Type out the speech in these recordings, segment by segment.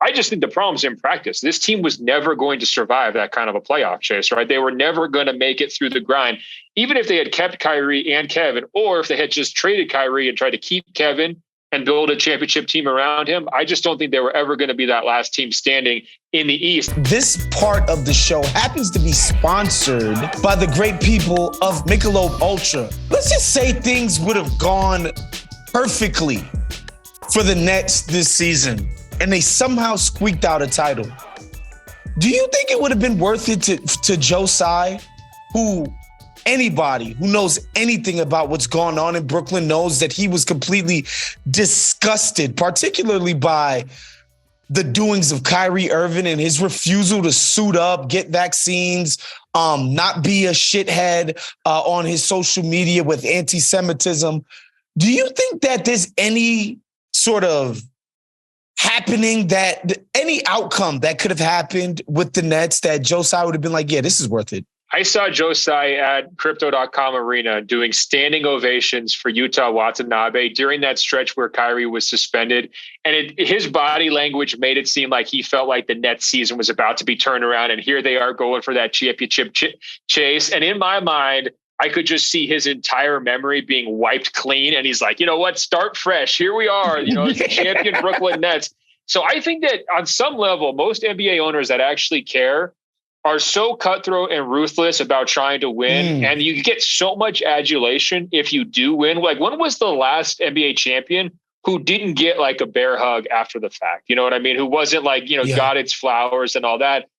I just think the problem's in practice. This team was never going to survive that kind of a playoff chase, right? They were never going to make it through the grind, even if they had kept Kyrie and Kevin, or if they had just traded Kyrie and tried to keep Kevin and build a championship team around him. I just don't think they were ever going to be that last team standing in the East. This part of the show happens to be sponsored by the great people of Michelob Ultra. Let's just say things would have gone perfectly for the Nets this season, and they somehow squeaked out a title. Do you think it would have been worth it to Joe Tsai, who anybody who knows anything about what's going on in Brooklyn knows that he was completely disgusted, particularly by the doings of Kyrie Irving and his refusal to suit up, get vaccines, not be a shithead on his social media with anti-Semitism. Do you think that there's any sort of happening, that any outcome that could have happened with the Nets that Joe Tsai would have been like, yeah, this is worth it? I saw Joe Tsai at Crypto.com Arena doing standing ovations for Utah Watanabe during that stretch where Kyrie was suspended. And his body language made it seem like he felt like the Nets season was about to be turned around. And here they are going for that championship chase. And in my mind, I could just see his entire memory being wiped clean. And he's like, you know what? Start fresh. Here we are, the champion Brooklyn Nets. So I think that on some level, most NBA owners that actually care are so cutthroat and ruthless about trying to win. And you get so much adulation if you do win. Like, when was the last NBA champion who didn't get like a bear hug after the fact? You know what I mean? Who wasn't like, got its flowers and all that.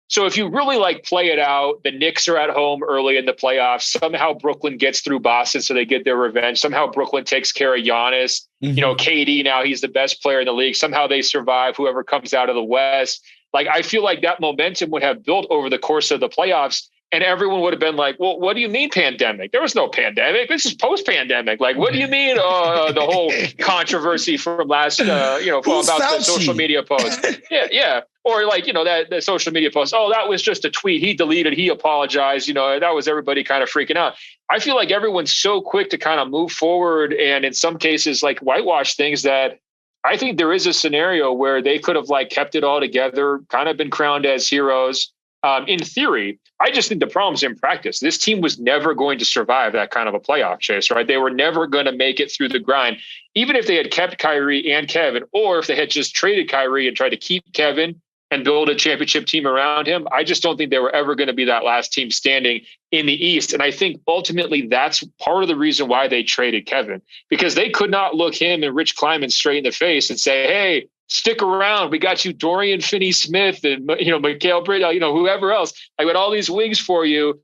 So if you really like play it out, the Knicks are at home early in the playoffs. Somehow Brooklyn gets through Boston so they get their revenge. Somehow Brooklyn takes care of Giannis. KD, now he's the best player in the league. Somehow they survive whoever comes out of the West. Like, I feel like that momentum would have built over the course of the playoffs, and everyone would have been like, well, what do you mean pandemic? There was no pandemic. This is post-pandemic. Like, what do you mean the whole controversy from last, about the social media post? Yeah. Or like, that the social media post, oh, that was just a tweet. He deleted, he apologized. That was everybody kind of freaking out. I feel like everyone's so quick to kind of move forward and in some cases like whitewash things that I think there is a scenario where they could have like kept it all together, kind of been crowned as heroes. In theory, I just think the problem's in practice. This team was never going to survive that kind of a playoff chase, right? They were never going to make it through the grind, even if they had kept Kyrie and Kevin, or if they had just traded Kyrie and tried to keep Kevin and build a championship team around him. I just don't think they were ever going to be that last team standing in the East. And I think ultimately that's part of the reason why they traded Kevin, because they could not look him and Rich Kleiman straight in the face and say, hey, stick around. We got you Dorian Finney-Smith and, Mikal Bridges, whoever else. I got all these wings for you.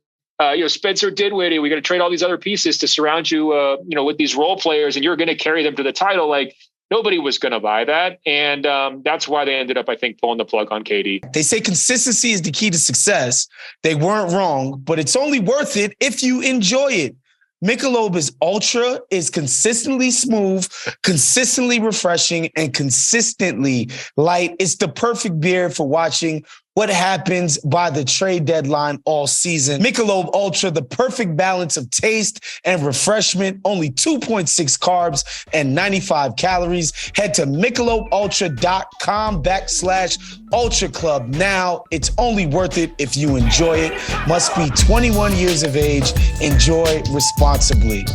Spencer Dinwiddie, we're going to trade all these other pieces to surround you, with these role players, and you're going to carry them to the title. Like, nobody was going to buy that. And that's why they ended up, I think, pulling the plug on KD. They say consistency is the key to success. They weren't wrong, but it's only worth it if you enjoy it. Michelob is Ultra, is consistently smooth, consistently refreshing, and consistently light. It's the perfect beer for watching what happens by the trade deadline all season. Michelob Ultra, the perfect balance of taste and refreshment, only 2.6 carbs and 95 calories. Head to MichelobUltra.com/Ultra Club now. It's only worth it if you enjoy it. Must be 21 years of age. Enjoy responsibly.